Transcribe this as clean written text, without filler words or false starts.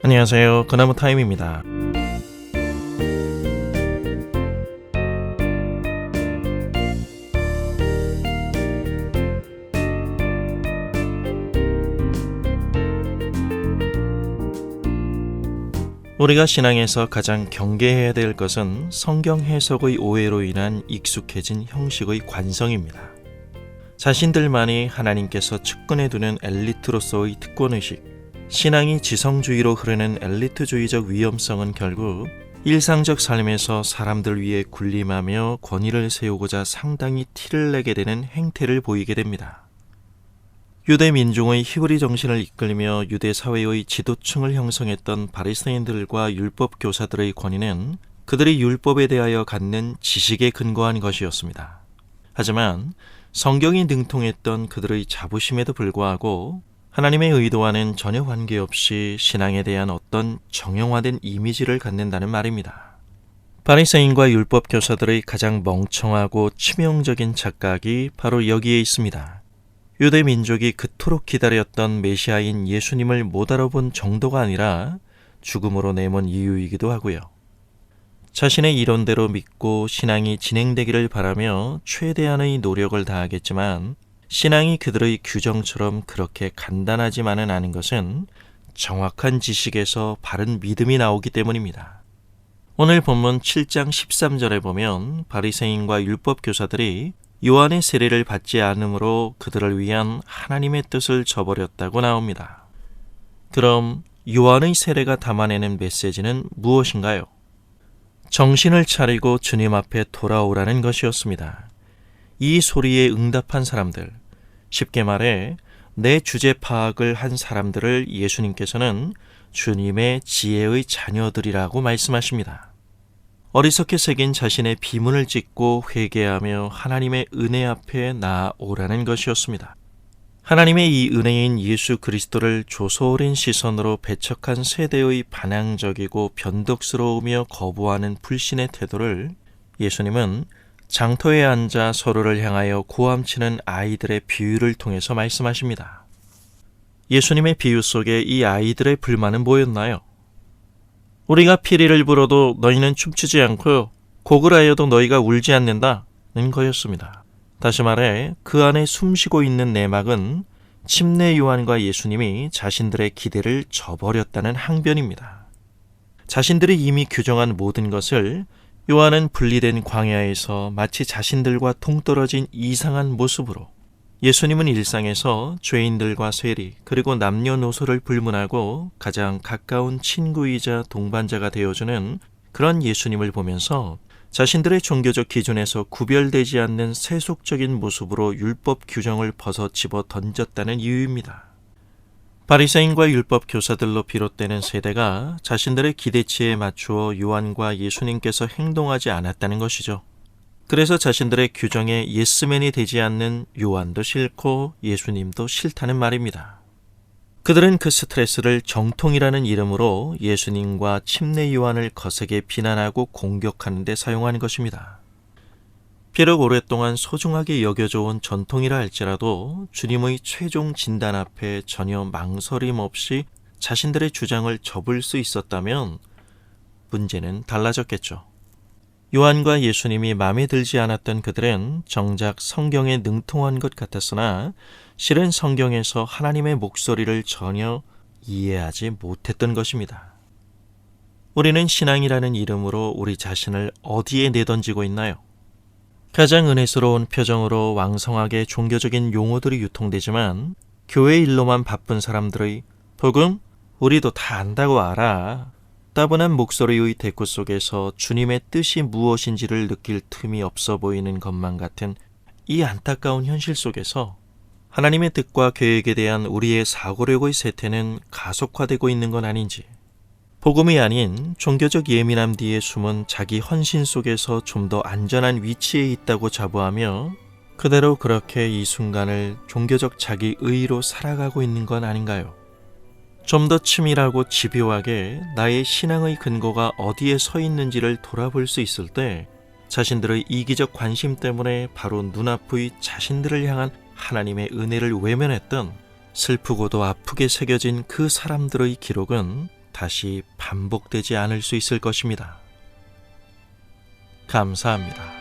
안녕하세요. 그나무 타임입니다. 우리가 신앙에서 가장 경계해야 될 것은 성경 해석의 오해로 인한 익숙해진 형식의 관성입니다. 자신들만이 하나님께서 측근해 두는 엘리트로서의 특권의식, 신앙이 지성주의로 흐르는 엘리트주의적 위험성은 결국 일상적 삶에서 사람들 위에 군림하며 권위를 세우고자 상당히 티를 내게 되는 행태를 보이게 됩니다. 유대 민중의 히브리 정신을 이끌며 유대 사회의 지도층을 형성했던 바리새인들과 율법 교사들의 권위는 그들이 율법에 대하여 갖는 지식에 근거한 것이었습니다. 하지만 성경이 능통했던 그들의 자부심에도 불구하고 하나님의 의도와는 전혀 관계없이 신앙에 대한 어떤 정형화된 이미지를 갖는다는 말입니다. 바리새인과 율법 교사들의 가장 멍청하고 치명적인 착각이 바로 여기에 있습니다. 유대 민족이 그토록 기다렸던 메시아인 예수님을 못 알아본 정도가 아니라 죽음으로 내몬 이유이기도 하고요. 자신의 이론대로 믿고 신앙이 진행되기를 바라며 최대한의 노력을 다하겠지만 신앙이 그들의 규정처럼 그렇게 간단하지만은 않은 것은 정확한 지식에서 바른 믿음이 나오기 때문입니다. 오늘 본문 7장 13절에 보면 바리새인과 율법 교사들이 요한의 세례를 받지 않으므로 그들을 위한 하나님의 뜻을 저버렸다고 나옵니다. 그럼 요한의 세례가 담아내는 메시지는 무엇인가요? 정신을 차리고 주님 앞에 돌아오라는 것이었습니다. 이 소리에 응답한 사람들, 쉽게 말해 내 주제 파악을 한 사람들을 예수님께서는 주님의 지혜의 자녀들이라고 말씀하십니다. 어리석게 새긴 자신의 비문을 찢고 회개하며 하나님의 은혜 앞에 나아오라는 것이었습니다. 하나님의 이 은혜인 예수 그리스도를 조소오랜 시선으로 배척한 세대의 반항적이고 변덕스러우며 거부하는 불신의 태도를 예수님은 장터에 앉아 서로를 향하여 고함치는 아이들의 비유를 통해서 말씀하십니다. 예수님의 비유 속에 이 아이들의 불만은 뭐였나요? 우리가 피리를 불어도 너희는 춤추지 않고 곡을 하여도 너희가 울지 않는다는 거였습니다. 다시 말해 그 안에 숨쉬고 있는 내막은 침례 요한과 예수님이 자신들의 기대를 저버렸다는 항변입니다. 자신들이 이미 규정한 모든 것을 요한은 분리된 광야에서 마치 자신들과 동떨어진 이상한 모습으로, 예수님은 일상에서 죄인들과 세리 그리고 남녀노소를 불문하고 가장 가까운 친구이자 동반자가 되어주는 그런 예수님을 보면서 자신들의 종교적 기준에서 구별되지 않는 세속적인 모습으로 율법 규정을 벗어 집어 던졌다는 이유입니다. 바리새인과 율법 교사들로 비롯되는 세대가 자신들의 기대치에 맞추어 요한과 예수님께서 행동하지 않았다는 것이죠. 그래서 자신들의 규정에 예스맨이 되지 않는 요한도 싫고 예수님도 싫다는 말입니다. 그들은 그 스트레스를 정통이라는 이름으로 예수님과 침례 요한을 거세게 비난하고 공격하는 데 사용한 것입니다. 비록 오랫동안 소중하게 여겨져온 전통이라 할지라도 주님의 최종 진단 앞에 전혀 망설임 없이 자신들의 주장을 접을 수 있었다면 문제는 달라졌겠죠. 요한과 예수님이 마음에 들지 않았던 그들은 정작 성경에 능통한 것 같았으나 실은 성경에서 하나님의 목소리를 전혀 이해하지 못했던 것입니다. 우리는 신앙이라는 이름으로 우리 자신을 어디에 내던지고 있나요? 가장 은혜스러운 표정으로 왕성하게 종교적인 용어들이 유통되지만 교회 일로만 바쁜 사람들의 복음? 우리도 다 안다고 알아. 따분한 목소리의 대꾸 속에서 주님의 뜻이 무엇인지를 느낄 틈이 없어 보이는 것만 같은 이 안타까운 현실 속에서 하나님의 뜻과 계획에 대한 우리의 사고력의 쇠퇴는 가속화되고 있는 건 아닌지, 복음이 아닌 종교적 예민함 뒤에 숨은 자기 헌신 속에서 좀 더 안전한 위치에 있다고 자부하며 그대로 그렇게 이 순간을 종교적 자기 의의로 살아가고 있는 건 아닌가요? 좀 더 치밀하고 집요하게 나의 신앙의 근거가 어디에 서 있는지를 돌아볼 수 있을 때 자신들의 이기적 관심 때문에 바로 눈앞의 자신들을 향한 하나님의 은혜를 외면했던 슬프고도 아프게 새겨진 그 사람들의 기록은 다시 반복되지 않을 수 있을 것입니다. 감사합니다.